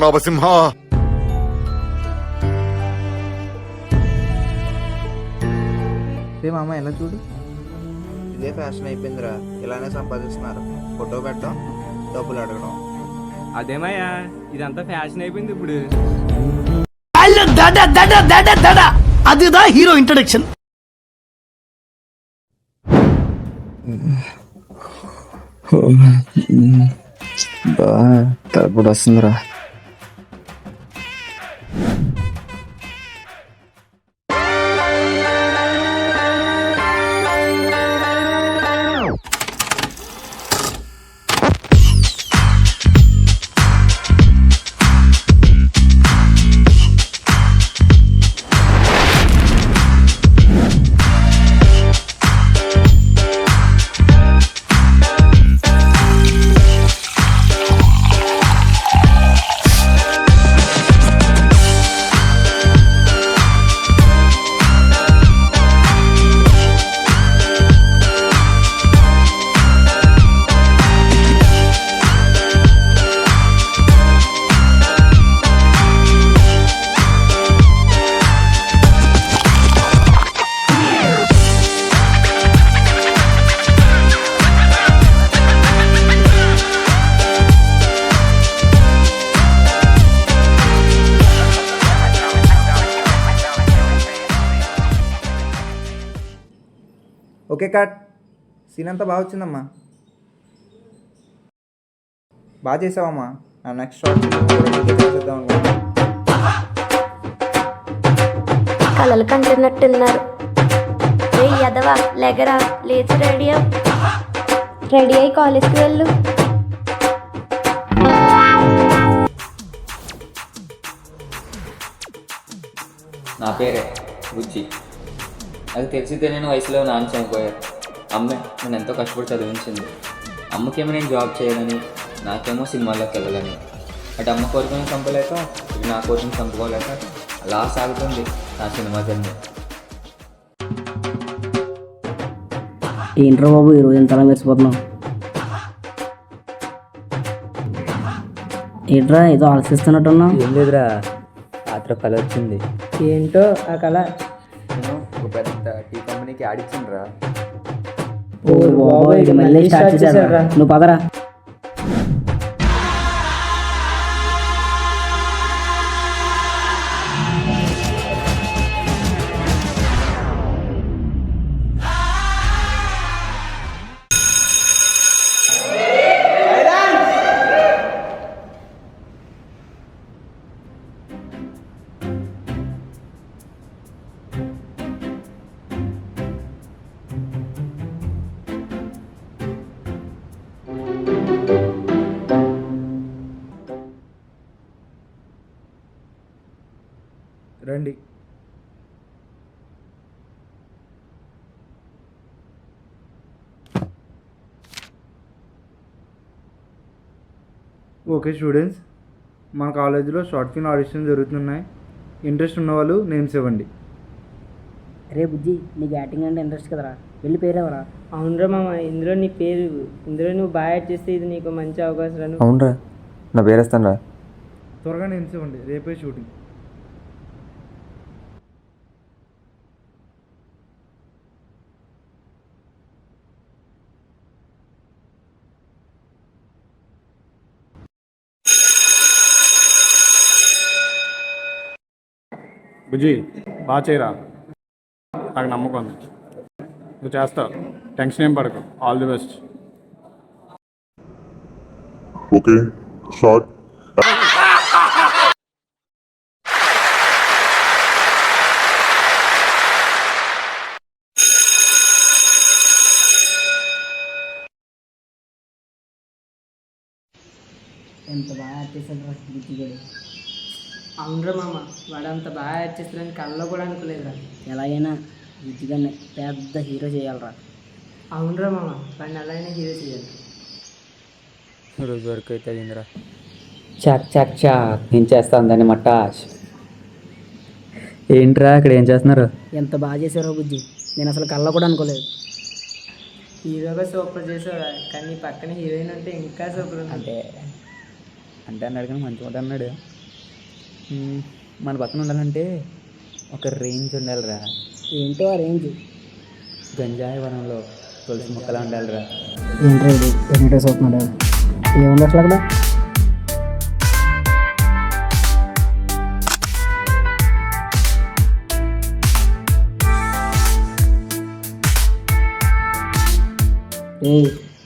పద్మనాభసింహ. మామ ఎలా చూడు, ఇదే ఫ్యాషన్ అయిపోయిందిరా. ఇలానే సంపాదిస్తున్నారు. ఫోటో పెట్టడం, డబ్బులు అడగడం. అదేమయ్యా, ఇదంతా ఫ్యాషన్ అయిపోయింది ఇప్పుడు. అదిదా హీరో ఇంట్రడక్షన్. తప్పుడు వస్తుందిరా. Okay cut. సీన్ అంతా బాగా వచ్చిందమ్మా, బాగా చేసావమ్మా. నెక్స్ట్ షాట్ చేద్దాం అనుకుంటున్నా. కలలు కంటున్నట్టున్నారు. రే యదవా, లెగరా, లేచి రెడీ అయ్యి కాలేజ్కి వెళ్ళు. నా పేరే బుజ్జి. అది తెలిసి తెలియని వయసులో నాన్న చనిపోయారు. అమ్మే నన్ను ఎంతో కష్టపడి చదివించింది. అమ్మకేమో నేను జాబ్ చేయాలని, నాకేమో సినిమాల్లోకి వెళ్ళాలని. అటు అమ్మ కోరికను చంపలేక, ఇటు నా కోరికను చంపుకోలేక అలా సాగుతుంది నా సినిమా జర్నీ. ఏంట్రా బాబు ఈరోజు ఎంతలా మెరిసిపోతున్నావు? ఏంట్రా ఏదో ఆలోచిస్తున్నట్టున్నావు? ఏం లేదురా, రాత్రి కళ వచ్చింది. ఏంటో ఆ కళ? నేను ఒక పెద్ద టీ కంపెనీకి ఆడిచ్చిండ్రా. ఓ బాబోయ్, ఇది మళ్ళీ స్టార్ట్ చేశారా? నువ్వు పదరా. రండి. ఓకే స్టూడెంట్స్, మన కాలేజీలో షార్ట్ ఫిల్మ్ ఆడిషన్ జరుగుతున్నాయి. ఇంట్రెస్ట్ ఉన్నవాళ్ళు నేమ్స్ ఇవ్వండి. అరే బుజ్జి, నీకు యాక్టింగ్ అంటే ఇంట్రెస్ట్ కదరా, వెళ్ళి పేరేవరా. అవునరా మామ, ఇందులో నీ పేరు, ఇందులో నువ్వు బాగా యాడ్ చేస్తే ఇది నీకు మంచి అవకాశం. అవునరా, నా పేరు వేస్తాను రా. త్వరగా నేమ్స్ ఇవ్వండి, రేపే షూటింగ్. బుజ్జి, బాగా చేయరా, నాకు నమ్మకం ఉంది, నువ్వు చేస్తావు, టెన్షన్ ఏం పడకు. All the best. Okay short. ఎంత బాగా యాక్ట్ చేశాడు రా బుజ్జి గడు. అవునరా మామ, వాడు అంత బాగా యాడ్ చేస్తాడని కళ్ళలో కూడా అనుకోలేదురా. ఎలాగైనా బుజ్జిగానే పెద్ద హీరో చేయాలరా. అవునరా మామ, వాడిని అలాగైనా హీరో చేయాలి. రోజు వరకు అయితే అయిందిరా. చాక్ చాక్ చాక్, నేను చేస్తాను దాన్ని మటాష్. ఏంట్రా ఇక్కడ ఏం చేస్తున్నారు? ఎంత బాగా చేశారో బుజ్జి, నేను అసలు కళ్ళ కూడా అనుకోలేదు. హీరోగా సూపర్ చేసావురా, కానీ పక్కన హీరోయిన్ అంటే ఇంకా సూపర్ ఉంది. అంటే అంటే అన్నాడు కానీ మంచిగా అన్నాడు. మన పక్కన ఉండాలంటే ఒక రేంజ్ ఉండాలిరా. ఏంటో ఆ రేంజ్. గంజాయి వనంలో తులసి మొక్కలా ఉండాలిరా. ఏంటో ఇది ఎన్నిటో చూస్తున్నాడు. ఏముంది అసలు అక్కడ?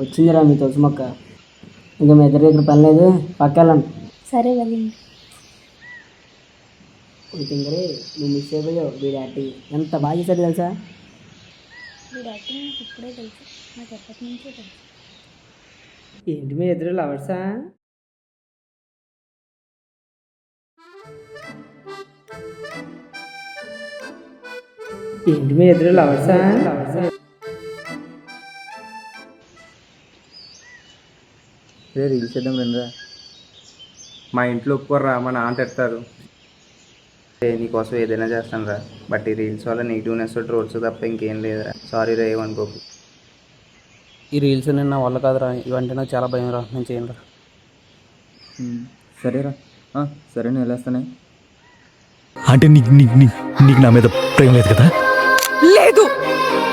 వచ్చిందిరా మీ తులసి మొక్క. ఇంకా మీ ఇద్దరి దగ్గర పని లేదు, పక్క వెళ్ళండి. సరే వెళ్ళండి. తింగరే నువ్వు మిస్ అయిపోయావు. వీడి యాక్టింగ్ ఎంత బాగా చేశాడు తెలుసా? వీడు యాక్టింగ్ నాకు ఇప్పుడే తెలుసు, నాకు ఎప్పటి నుంచో తెలుసు. ఏంటి మీ ఇద్దరు లవర్సా? ఏంటి మీ ఇద్దరు లవర్సా? రీల్స్ చేద్దాం రండిరా. మా ఇంట్లో ఒప్పుకోర్రా, మా నాన్న తిడతారు. నీకోసం ఏదైనా చేస్తాను రా, బట్ ఈ రీల్స్ వల్ల నెగిటివ్నెస్ ట్రోల్స్ తప్ప ఇంకేం లేదురా. సారీ రా, ఏమనుకోకు. ఈ రీల్స్ నేను నా వల్ల కాదురా, ఇవంటే నాకు చాలా భయం రా, నేను చేయను రా. సరేరా, సరే నేను వెళ్ళేస్తానే. అంటే నీకు నీకు నీకు నీకు నా మీద ప్రేమ లేదు కదా? లేదు.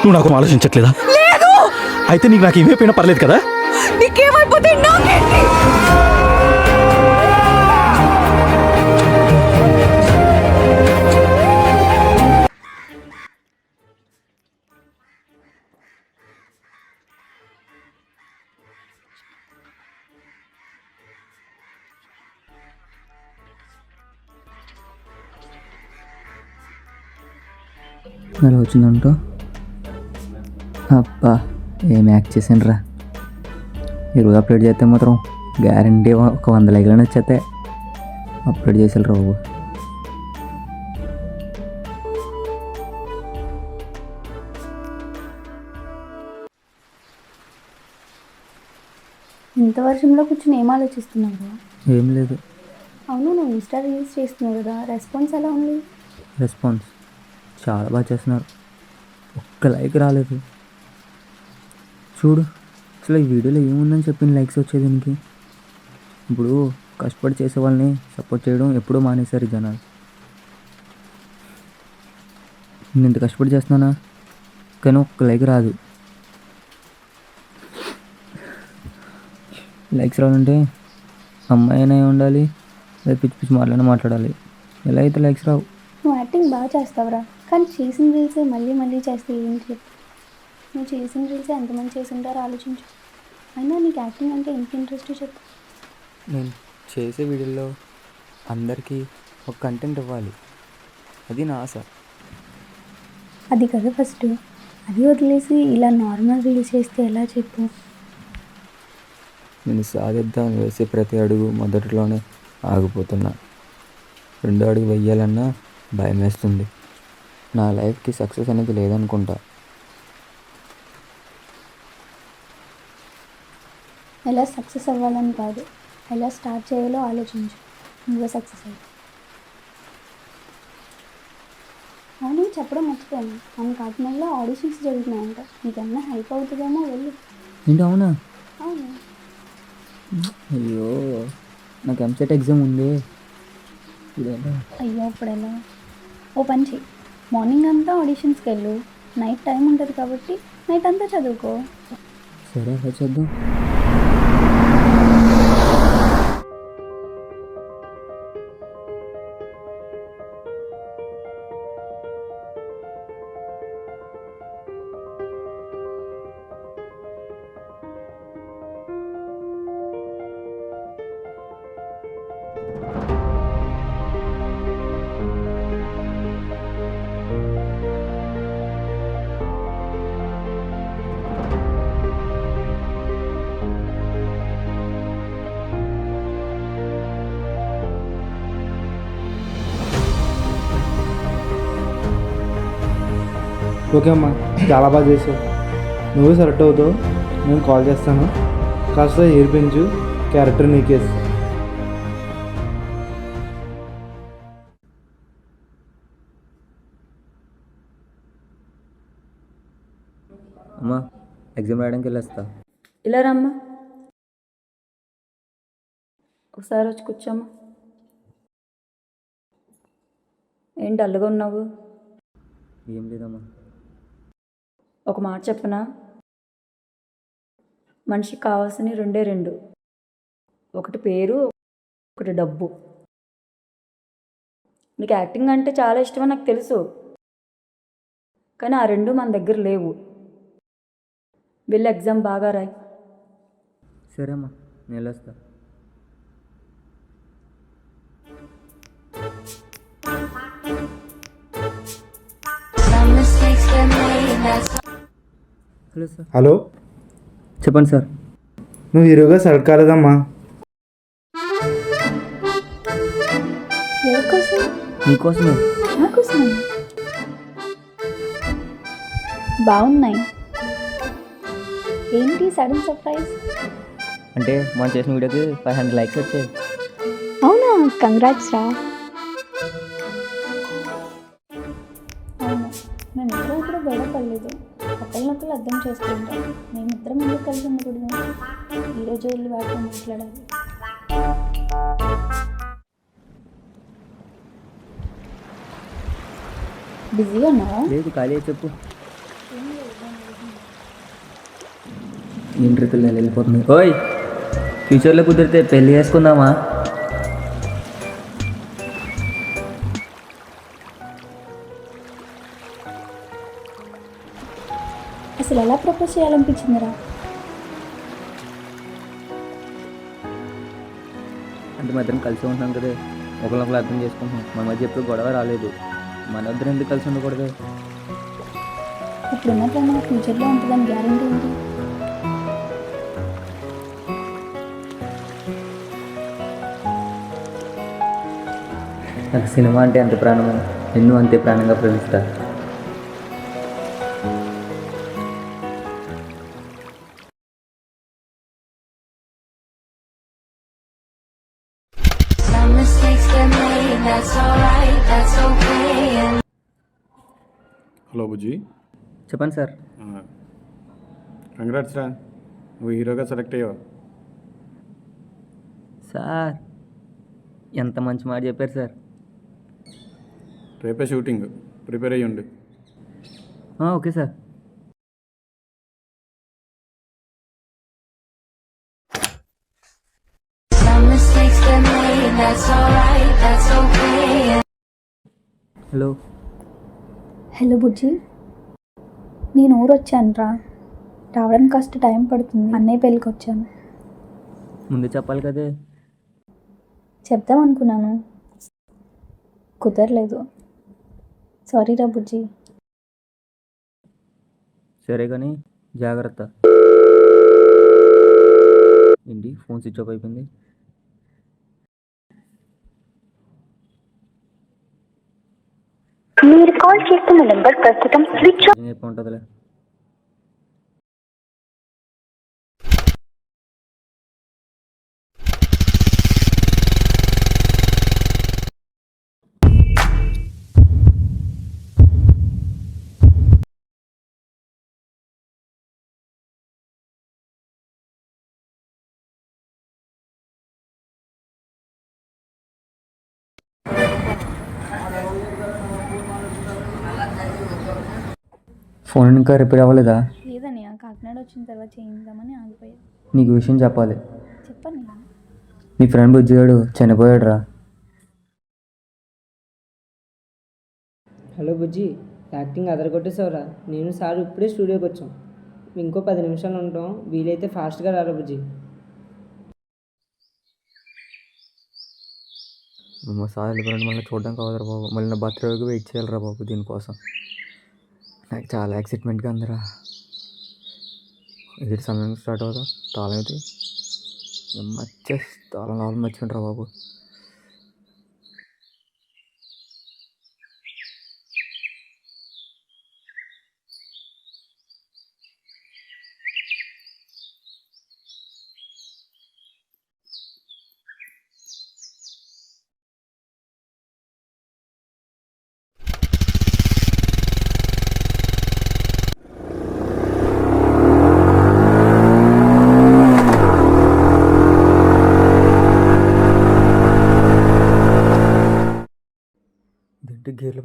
నువ్వు నాకు ఆలోచించట్లేదా? లేదు. అయితే నీకు నాకు ఏమైపోయినా పర్లేదు కదా? నీకేమైపోతే నాకేంటి? అలా వచ్చిందంట. అబ్బా ఏం యాక్ట్ చేసాను రా. ఈరోజు అప్లోడ్ చేస్తే మాత్రం గ్యారంటీ ఒక 100 లైక్లనే వచ్చేస్తే అప్లోడ్ చేసారు రా బాబు. ఇంత వర్షంలో కూర్చొని ఏం ఆలోచిస్తున్నావు? ఏం లేదు. అవును, నువ్వు ఇన్స్టా రీల్స్ చేస్తున్నావు కదా, రెస్పాన్స్ ఎలా ఉంది? రెస్పాన్స్ చాలా బాగా చేస్తున్నారు. ఒక్క లైక్ రాలేదు. చూడు అసలు ఈ వీడియోలో ఏముందని చెప్పిన లైక్స్ వచ్చేది దీనికి. ఇప్పుడు కష్టపడి చేసే వాళ్ళని సపోర్ట్ చేయడం ఎప్పుడూ మానేశారు జనాలు. నేను ఇంత కష్టపడి చేస్తున్నానా, కానీ ఒక్క లైక్ రాదు. లైక్స్ రావాలంటే అమ్మాయి అయినా ఉండాలి, లేదా పిచ్చి పిచ్చి మాట్లాడాలి. ఎలా అయితే లైక్స్ రావు. నువ్వు యాక్టింగ్ బాగా చేస్తావురా, కానీ చేసిన రీల్సే మళ్ళీ మళ్ళీ చేస్తే ఏం చెప్పు? నువ్వు చేసిన రీల్సే ఎంతమంది చేసింటారో ఆలోచించు. అయినా నీకు యాక్టింగ్ అంటే ఎంత ఇంట్రెస్ట్ చెప్పు. నేను చేసే వీడియోలో అందరికీ ఒక కంటెంట్ ఇవ్వాలి, అది నా ఆశ. అది కదా ఫస్ట్, అది వదిలేసి ఇలా నార్మల్ రీల్స్ చేస్తే ఎలా చెప్పు? నేను సాధిద్దాం వేసే ప్రతి అడుగు మొదటిలోనే ఆగిపోతున్నా. 2వ అడుగు వెయ్యాలన్నా భయం వేస్తుంది. నా లైఫ్కి సక్సెస్ అనేది లేదనుకుంటా. ఎలా సక్సెస్ అవ్వాలని కాదు, ఎలా స్టార్ట్ చేయాలో ఆలోచించు, నువ్వే సక్సెస్ అయ్యి. అవును, చెప్పడం మర్చిపోయాను, మన కాకినాడలో ఆడిషన్స్ జరుగుతున్నాయంట, నీకన్నా హెల్ప్ అవుతుందేమో, వెళ్ళు. ఏంటి? అవునా? అవును. అయ్యో, నాకు ఎంసెట్ ఎగ్జామ్ ఉంది. అయ్యో ఇప్పుడు ఎలా? ఓ పని చెయ్యి, మార్నింగ్ అంతా ఆడిషన్స్కి వెళ్ళు, నైట్ టైం ఉంటుంది కాబట్టి నైట్ అంతా చదువుకో. సరే అలా చేద్దాం. ఓకే అమ్మా, చాలా బాగా చేసావు. నువ్వు సెలెక్ట్ అవుతావు, నేను కాల్ చేస్తాను. కాస్త హెయిర్ పెంచు, క్యారెక్టర్ నీకేసి. అమ్మా, ఎగ్జామ్ రాయడానికి వెళ్ళేస్తా. ఇలా రమ్మా, ఒకసారి వచ్చి కూర్చోమ్మా. ఏంటి డల్గా ఉన్నావు? ఏం లేదమ్మా. ఒక మాట చెప్పనా, మనిషికి కావాల్సినవి రెండే రెండు, ఒకటి పేరు, ఒకటి డబ్బు. నీకు యాక్టింగ్ అంటే చాలా ఇష్టమని నాకు తెలుసు, కానీ ఆ రెండు మన దగ్గర లేవు. వెళ్ళి ఎగ్జామ్ బాగా రాయి. సరే అమ్మా, నేను వెళ్ళొస్తా. Hello sir. హలో, చెప్పండి సార్. నువ్వు హీరోగా సెలెక్ట్ కాలేదమ్మా. ఎవరికోసం? మీకోసమే. నాకోసం. బాగున్నాయి. ఏంటి సడన్ సర్ప్రైజ్? అంటే మనం చేసిన వీడియోకి 500 లైక్స్ వచ్చాయి. అవునా, కంగ్రాట్స్ రా. అవును, మేమిద్దరం ఇప్పుడు గొడవ పడలేదు, ఒకరినొకరు అర్థం చేసుకుంటాం. మేమిద్దరం ఎందుకు కలిసి ఉండకూడదు? ఈరోజు వెళ్ళి వాటితో మాట్లాడాలి. బిజీగా ఉన్నావా? లేదు, ఖాళీ చెప్పు. ఏంటి పిల్లలు వెళ్ళిపోతుంది. ఓయ్, ఫ్యూచర్లో కుదిరితే పెళ్ళి చేసుకుందామా? అసలు ఎలా ప్రపోజ్ చేయాలనిపించిందిరా? అంటే మా ఇద్దరం కలిసి ఉంటున్నాం కదా, ఒకరినొకరు అర్థం చేసుకుంటున్నాం. మన మధ్య ఎప్పుడు గొడవ రాలేదు. మన ఇద్దరం ఎందుకు కలిసి ఉండకూడదు? ఇప్పుడున్న ప్రేమ ఫ్యూచర్లో ఉంటుందని గ్యారెంటీ ఏంటి? నాకు సినిమా అంటే అంత ప్రాణము, నిన్ను అంతే ప్రాణంగా ప్రేమిస్తా. హలో బుజ్జి. చెప్పండి సార్. కంగ్రాట్స్ రా, నువ్వు హీరోగా సెలెక్ట్ అయ్యావు. సార్, ఎంత మంచి మాట చెప్పారు సార్. రేపే షూటింగ్, ప్రిపేర్ అయ్యి ఉండు. Okay sir. హలో. హలో బుజ్జి, నేను ఊరు వచ్చాను రా. రావడానికి కాస్త టైం పడుతుంది. అన్నయ్య పెళ్ళికి వచ్చాను. ముందు చెప్పాలి కదే. చెప్దాం అనుకున్నాను, కుదరలేదు. సారీ రా బుజ్జి. సరే కానీ జాగ్రత్త. ఏంటి ఫోన్ స్విచ్ ఆఫ్ అయిపోయింది? మీరు కాల్ చేస్తున్న నెంబర్ ప్రస్తుతం స్విచ్ ఆఫ్. ఎప్పుడు ఉంటుందిలే. ఫోన్ ఇంకా రిపేర్ అవ్వలేదా? లేదని కాకినాడ వచ్చిన తర్వాత చేయిందామని ఆగిపోయా. నీకు విషయం చెప్పాలి. చెప్పండి. నీ ఫ్రెండ్ బుజ్జిగాడు చనిపోయాడు రా. హలో బుజ్జి, యాక్టింగ్ అదరగొట్టేసావురా. నేను సార్ ఇప్పుడే స్టూడియోకి వచ్చాం. ఇంకో 10 నిమిషాలు ఉంటాం. వీలైతే ఫాస్ట్గా రారా బుజ్జి. మా సార్ వెళ్ళిపోయిన మళ్ళీ చూడడానికి అవ్వదురా బాబు. మళ్ళీ నా బర్త్డేకి వెయిట్ చేయాలిరా బాబు దీనికోసం. నాకు చాలా ఎక్సైట్మెంట్గా ఉందిరా. ఇది సమయం స్టార్ట్ అవుదా? తాళం ఇది తాళం లోపల మర్చిపోండిరా బాబు.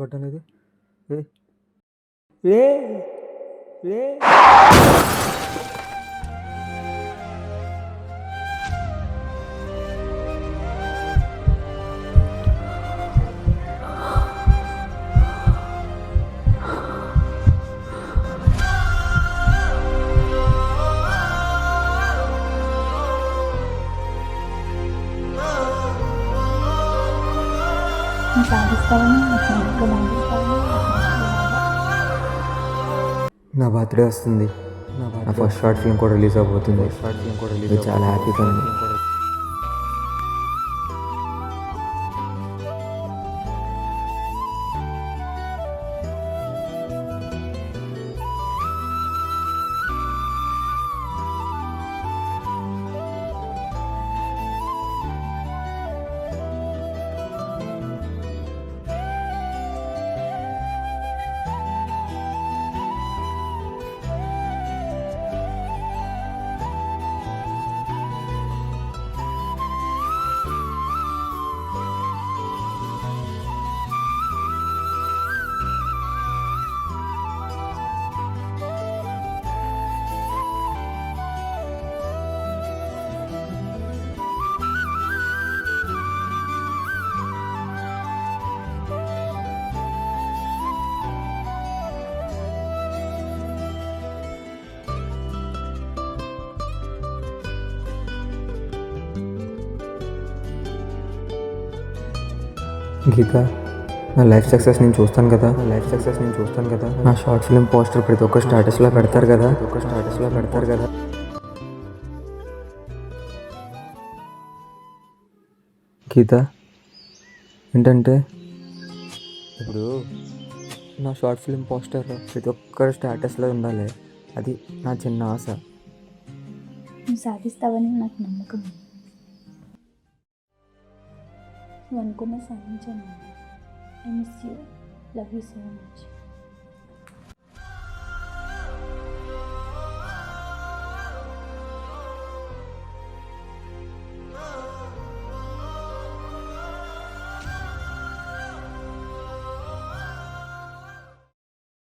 పడటం లేదు. ఏ ఏ సాధిస్తావని నాకు నమ్మకం అందిస్తావని నా బర్త్డే వస్తుంది. నా ఫస్ట్ షార్ట్ ఫిల్మ్ కూడా రిలీజ్ అవబోతుంది. ఇది చాలా హ్యాపీగా ఉంది. గీత, నా లైఫ్ సక్సెస్ నేను చూస్తాను కదా. నా షార్ట్ ఫిల్మ్ పోస్టర్ ప్రతి ఒక్క స్టేటస్లో పెడతారు కదా. గీత, ఏంటంటే ఇప్పుడు నా షార్ట్ ఫిల్మ్ పోస్టర్ ప్రతి ఒక్కరి స్టేటస్లో ఉండాలి. అది నా చిన్న ఆశ. నువ్వు సాధిస్తావని నాకు నమ్మకం. నువ్వు అనుకున్న సాధించాను. I miss you. Love you so much.